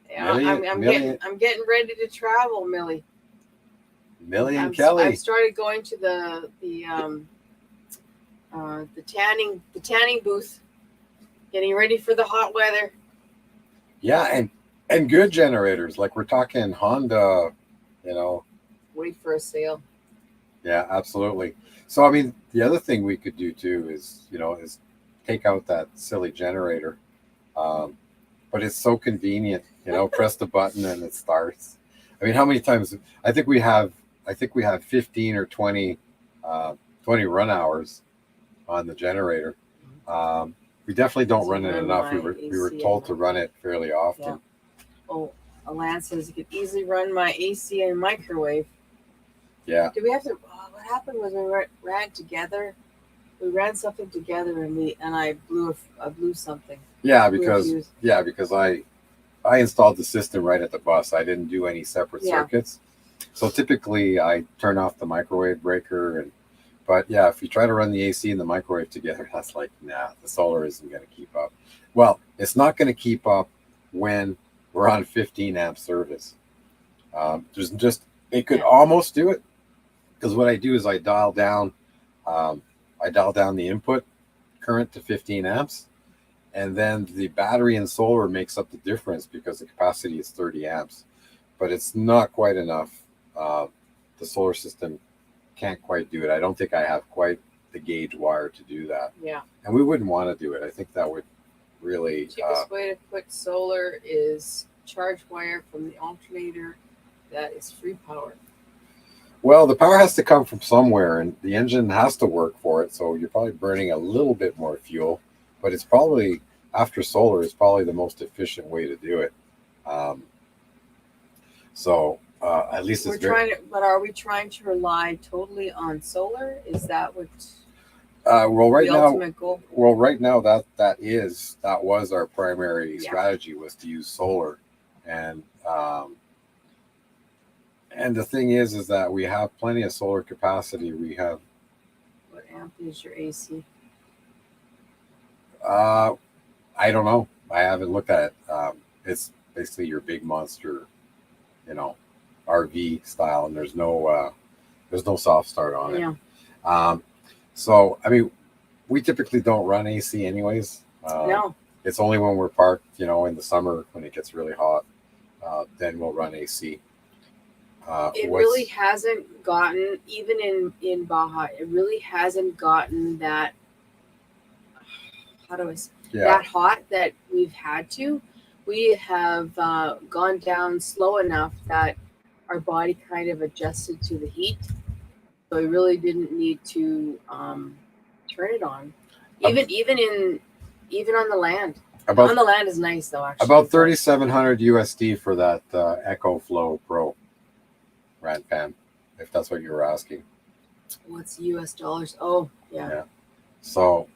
Yeah, Millie- I'm getting ready to travel, Millie. Millie and Kelly. I've started going to the tanning booth, getting ready for the hot weather. Yeah, and good generators. Like we're talking Honda, Wait for a sale. Yeah, absolutely. So I mean, the other thing we could do too is take out that silly generator. But it's so convenient, press the button and it starts. I mean, how many times I think we have 15 or 20 run hours on the generator. We definitely don't run it enough. We were told to run it fairly often. Yeah. Oh, Lance says you could easily run my AC and microwave. Yeah. Do we have to? What happened was we ran together. We ran something together, and I blew something. Yeah, because I installed the system right at the bus. I didn't do any separate circuits. So typically I turn off the microwave breaker but yeah, if you try to run the AC and the microwave together, that's like, nah, the solar isn't going to keep up. Well, it's not going to keep up when we're on 15 amp service. It could almost do it, because what I do is I dial down the input current to 15 amps, and then the battery and solar makes up the difference because the capacity is 30 amps, but it's not quite enough. The solar system can't quite do it. I don't think I have quite the gauge wire to do that. Yeah. And we wouldn't want to do it. I think that would really... The cheapest way to put solar is charge wire from the alternator. That is free power. Well, the power has to come from somewhere, and the engine has to work for it. So you're probably burning a little bit more fuel, but it's probably, after solar, it's probably the most efficient way to do it. At least it's but are we trying to rely totally on solar? Is that what ultimate goal? Well, right now that was our primary strategy, was to use solar, and the thing is that we have plenty of solar capacity. We have. What amp is your AC? I don't know. I haven't looked at it. It's basically your big monster, RV style, and there's no soft start on it. Yeah. So I mean, we typically don't run AC anyways. No. It's only when we're parked, in the summer when it gets really hot, then we'll run AC. It really hasn't gotten, even in Baja, it really hasn't gotten that. How do I say? That hot that we've had to. We have gone down slow enough that our body kind of adjusted to the heat, so we really didn't need to turn it on. Even on the land. On the land is nice though. Actually, about $3,700 USD for that Ecoflow Pro ran fan, if that's what you were asking. What's US dollars? Oh yeah. So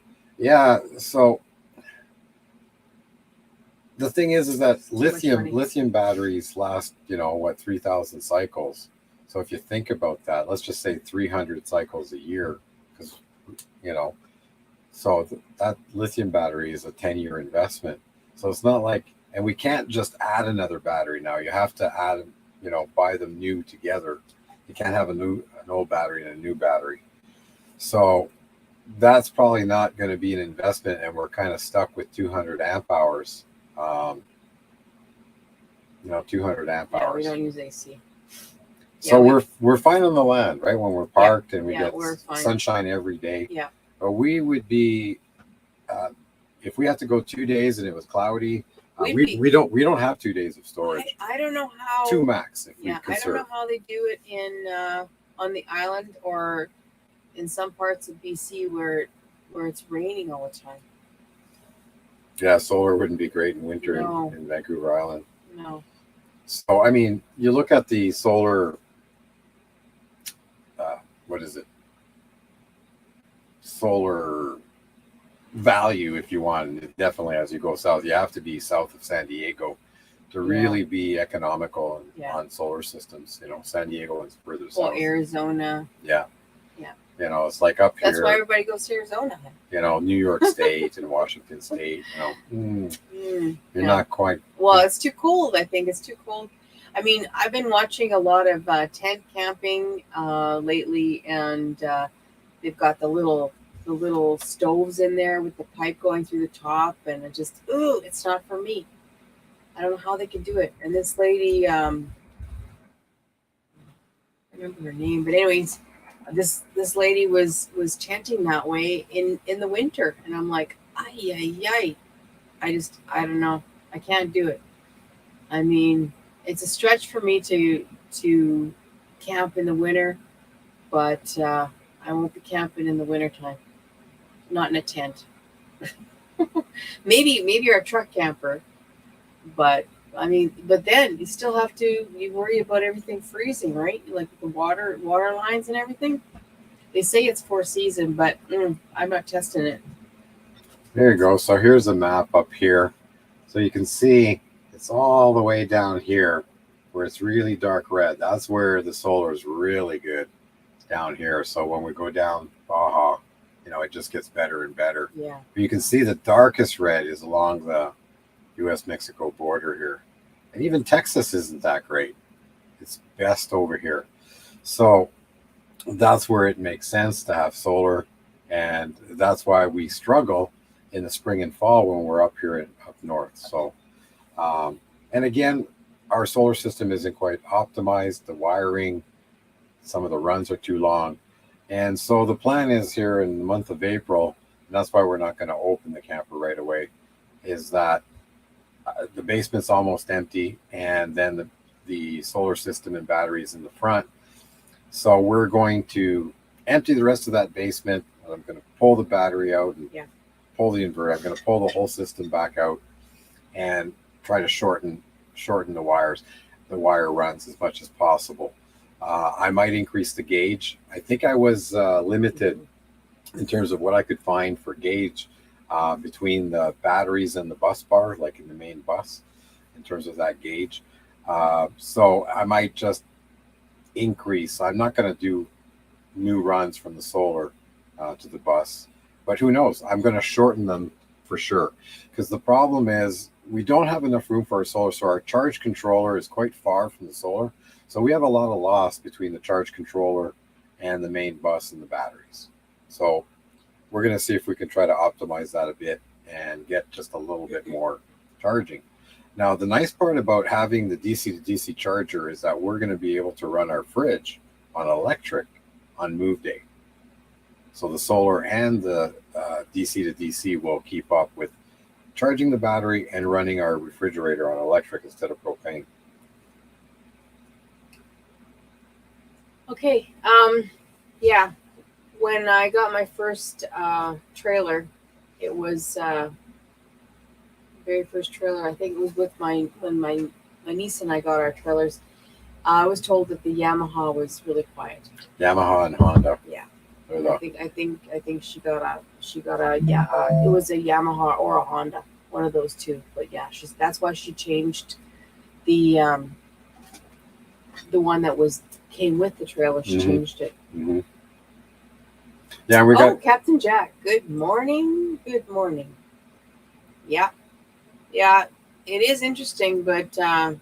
the thing is that lithium batteries last 3,000 cycles. So if you think about that, let's just say 300 cycles a year, because So that lithium battery is a 10-year investment. So it's not like, and we can't just add another battery now. You have to add, buy them new together. You can't have an old battery and a new battery. So that's probably not going to be an investment, and we're kind of stuck with 200 amp hours. 200 amp hours. We don't use AC. So Yeah, we're fine on the land, right? When we're parked and we yeah, get we're fine. sunshine every day. Yeah. But we would be, if we had to go 2 days and it was cloudy, we don't have 2 days of storage. I don't know how. 2 max if we I conserve. don't know how they do it in on the island or in some parts of BC where it's raining all the time. Yeah, solar wouldn't be great in winter No. in Vancouver Island. No. So, I mean, you look at the solar, what is it? Solar value, if you want. Definitely, as you go south, you have to be south of San Diego to really be economical on solar systems. San Diego is further south. Well, Arizona. Yeah. Yeah. It's like up here. That's why everybody goes to Arizona. New York State and Washington State. You're not quite. Well, it's too cold. I think it's too cold. I mean, I've been watching a lot of tent camping lately, and they've got the little stoves in there with the pipe going through the top, and it's not for me. I don't know how they can do it. And this lady, I don't remember her name, but anyways, this lady was tenting that way in the winter, and I'm like, ay. I don't know. I can't do it. I mean, it's a stretch for me to camp in the winter, but I won't be camping in the wintertime. Not in a tent. maybe you're a truck camper, but then you still have to worry about everything freezing, right? Like the water lines and everything. They say it's 4 season, but I'm not testing it. There you go. So here's a map up here. So you can see it's all the way down here where it's really dark red. That's where the solar is really good. It's down here. So when we go down Baja, it just gets better and better. Yeah. But you can see the darkest red is along the U.S.-Mexico border here. And even Texas isn't that great. It's best over here. So that's where it makes sense to have solar. And that's why we struggle in the spring and fall when we're up here up north. So, and again, our solar system isn't quite optimized. The wiring, some of the runs are too long. And so the plan is here in the month of April, and that's why we're not going to open the camper right away, is that the basement's almost empty, and then the solar system and batteries in the front. So we're going to empty the rest of that basement. I'm going to pull the battery out and pull the inverter. I'm going to pull the whole system back out and try to shorten the wire runs as much as possible. I might increase the gauge. I think I was limited in terms of what I could find for gauge between the batteries and the bus bar, like in the main bus, in terms of that gauge. So I might just increase. I'm not going to do new runs from the solar to the bus, but who knows? I'm going to shorten them for sure, because the problem is we don't have enough room for our solar. So our charge controller is quite far from the solar. So we have a lot of loss between the charge controller and the main bus and the batteries. So we're going to see if we can try to optimize that a bit and get just a little bit more charging. Now, the nice part about having the DC to DC charger is that we're going to be able to run our fridge on electric on move day. So the solar and the DC to DC will keep up with charging the battery and running our refrigerator on electric instead of propane. Okay. Yeah. When I got my first trailer, it was very first trailer. I think it was with when my niece and I got our trailers. I was told that the Yamaha was really quiet. Yamaha and Honda. Yeah. I think she got a it was a Yamaha or a Honda, one of those two. But yeah, that's why she changed the one that came with the trailer. She changed it. Mm-hmm. Yeah, we got Captain Jack. Good morning. Good morning. Yeah. Yeah. It is interesting, but a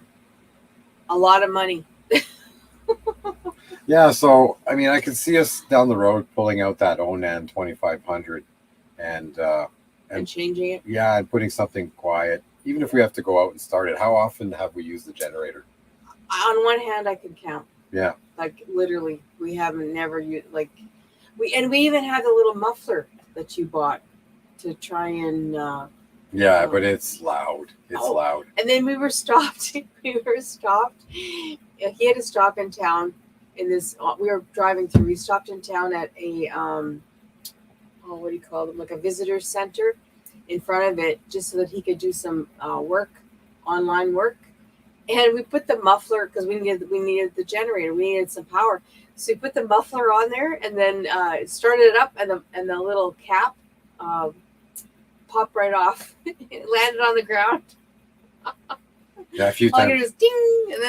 lot of money. yeah. So I mean, I can see us down the road pulling out that Onan 2500 and changing it. Yeah, and putting something quiet. Even if we have to go out and start it, how often have we used the generator? On one hand, I can count. Yeah. Like literally, we haven't never used we even had the little muffler that you bought to try and. Yeah, but it's loud. It's loud. And then we were stopped. He had to stop in town. In this, we were driving through. We stopped in town at a what do you call them? Like a visitor center. In front of it, just so that he could do some online work. And we put the muffler because we needed the generator. We needed some power, so we put the muffler on there, and then started it up, and the little cap popped right off. It landed on the ground. Yeah, a few All I times. heard was ding, and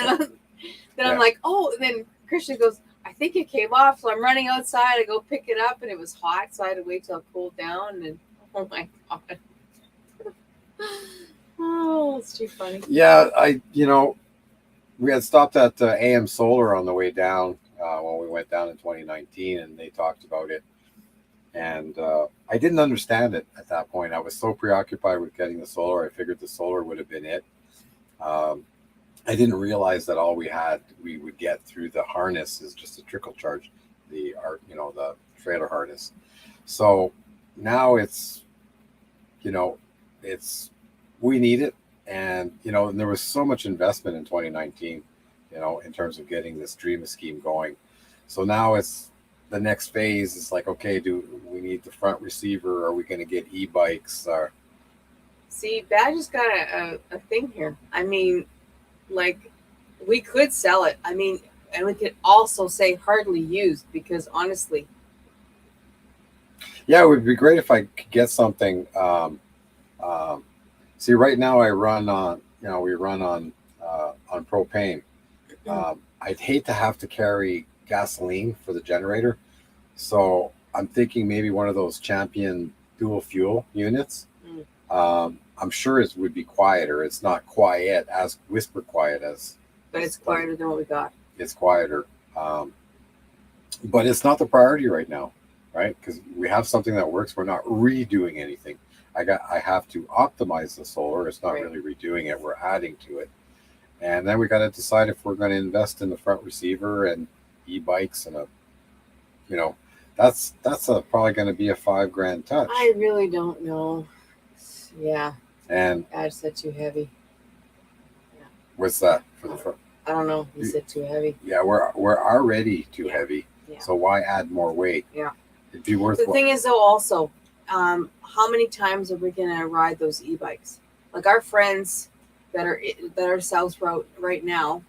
then I'm like, oh. And then Christian goes, I think it came off. So I'm running outside. I go pick it up, and it was hot, so I had to wait till it cooled down. And oh my god. Oh, it's too funny. Yeah, we had stopped at AM Solar on the way down when we went down in 2019, and they talked about it. And I didn't understand it at that point. I was so preoccupied with getting the solar. I figured the solar would have been it. I didn't realize that all we would get through the harness is just a trickle charge, the trailer harness. So now it's we need it, and and there was so much investment in 2019 in terms of getting this dream scheme going. So now it's the next phase is like, okay, do we need the front receiver? Are we going to get e-bikes? See, Badger's got a thing here. I mean, like, we could sell it. I mean, and we could also say hardly used, because honestly, yeah, it would be great if I could get something. See, right now I run on, we run on propane. I'd hate to have to carry gasoline for the generator. So I'm thinking maybe one of those Champion dual fuel units. I'm sure it would be quieter. It's not quiet, as whisper quiet as. But it's quieter than what we got. It's quieter. But it's not the priority right now, right? Because we have something that works. We're not redoing anything. I have to optimize the solar. It's not really redoing it. We're adding to it. And then we got to decide if we're going to invest in the front receiver and e-bikes and that's probably going to be a $5,000 touch. I really don't know. Yeah. And I said too heavy. Yeah. What's that for the front? I don't know. You said too heavy. Yeah, we're already too heavy. Yeah. So why add more weight? Yeah. It'd be worth. The thing is, though, also, how many times are we gonna ride those e-bikes? Like our friends that are South Road right now,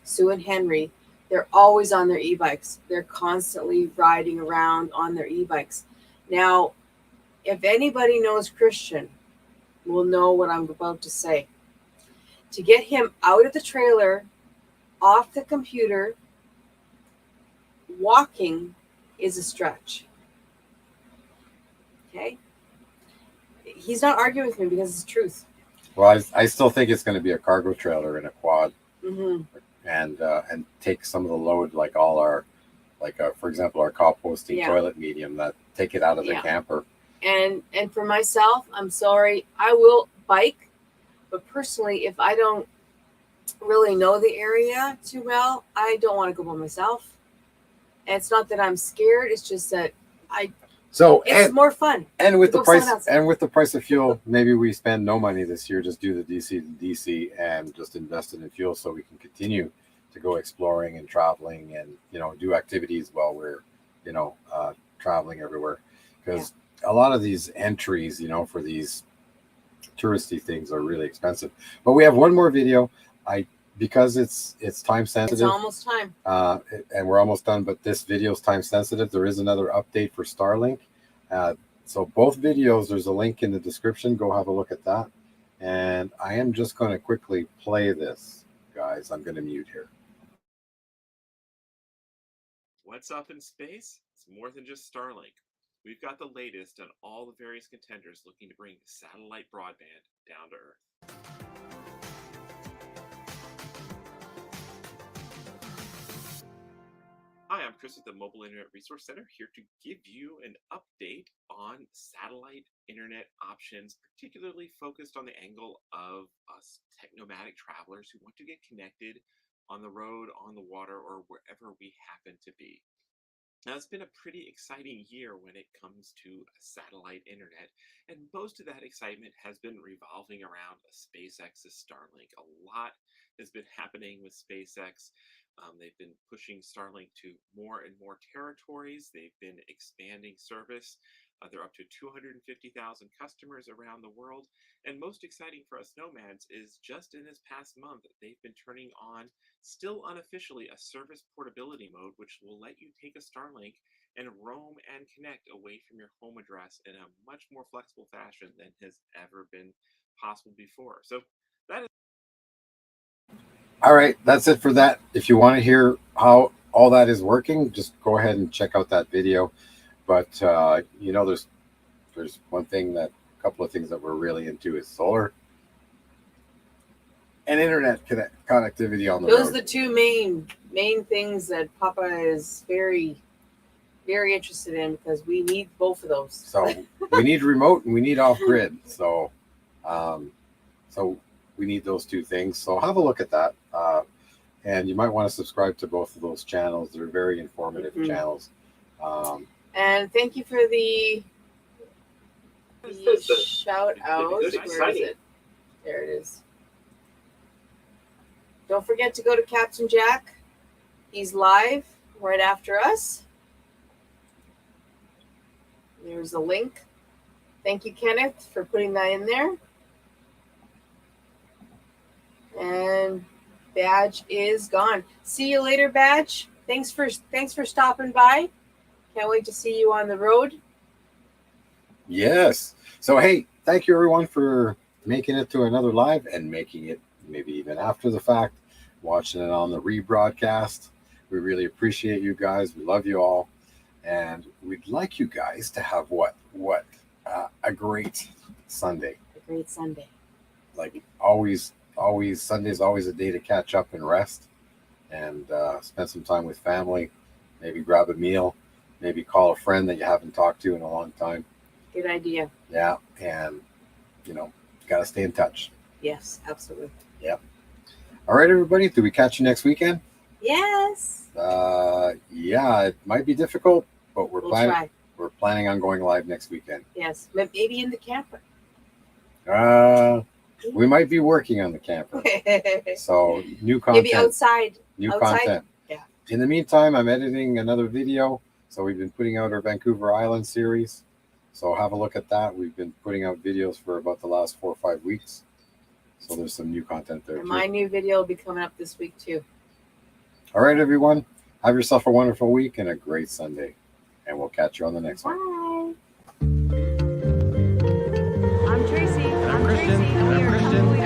Sue and Henry, they're always on their e-bikes. They're constantly riding around on their e-bikes. Now, if anybody knows Christian, will know what I'm about to say. To get him out of the trailer, off the computer, walking is a stretch. Okay? He's not arguing with me because it's the truth. Well, I still think it's going to be a cargo trailer and a quad, and take some of the load, like all our, for example, our composting toilet medium, that take it out of the camper. And for myself, I'm sorry, I will bike, but personally, if I don't really know the area too well, I don't want to go by myself. And it's not that I'm scared; it's just that it's more fun. And with the price of fuel, maybe we spend no money this year. Just do the DC to DC and just invest it in fuel, so we can continue to go exploring and traveling, and do activities while we're traveling everywhere. Because a lot of these entries, for these touristy things are really expensive. But we have one more video. Because it's time sensitive. It's almost time. And we're almost done, but this video is time sensitive. There is another update for Starlink. So both videos, there's a link in the description. Go have a look at that. And I am just going to quickly play this, guys. I'm going to mute here. What's up in space? It's more than just Starlink. we've got the latest on all the various contenders looking to bring satellite broadband down to Earth. Hi, I'm Chris at the Mobile Internet Resource Center, here to give you an update on satellite internet options, particularly focused on the angle of us technomadic travelers who want to get connected on the road, on the water, or wherever we happen to be. Now, it's been a pretty exciting year when it comes to satellite internet, and most of that excitement has been revolving around SpaceX's Starlink. A lot has been happening with SpaceX. They've been pushing Starlink to more and more territories. They've been expanding service. They're up to 250,000 customers around the world. And most exciting for us nomads is just in this past month, they've been turning on, still unofficially, a service portability mode, which will let you take a Starlink and roam and connect away from your home address in a much more flexible fashion than has ever been possible before. So that is. All right, that's it for that. If you want to hear how all that is working, just go ahead and check out that video. But you know, there's one thing that a couple of things that we're really into is solar and internet connectivity on the road. Those are the two main things that Papa is very, very interested in, because we need both of those. So we need remote and we need off grid. So we need those two things. So have a look at that. And you might want to subscribe to both of those channels. They're very informative channels. And thank you for the shout out. Where is it? There it is. Don't forget to go to Captain Jack. He's live right after us. There's a link. Thank you, Kenneth, for putting that in there. And Badge is gone. See you later, Badge. Thanks for stopping by. Can't wait to see you on the road. Yes. So hey, thank you everyone for making it to another live and making it maybe even after the fact, watching it on the rebroadcast. We really appreciate you guys. We love you all, and we'd like you guys to have a great Sunday. A great Sunday. Like always, Sunday's always a day to catch up and rest, and spend some time with family. Maybe grab a meal. Maybe call a friend that you haven't talked to in a long time. Good idea. Yeah, and got to stay in touch. Yes, absolutely. Yep. All right, everybody. Do we catch you next weekend? Yes. Yeah, it might be difficult, but we'll try. We're planning on going live next weekend. Yes, maybe in the camper. We might be working on the camper. So new content. Maybe outside. Content. Yeah. In the meantime, I'm editing another video. So we've been putting out our Vancouver Island series. So have a look at that. We've been putting out videos for about the last 4 or 5 weeks. So there's some new content there. And my new video will be coming up this week too. All right, everyone. Have yourself a wonderful week and a great Sunday. And we'll catch you on the next one. Bye. I'm Tracey. I'm Christian. And we are Tumbleweed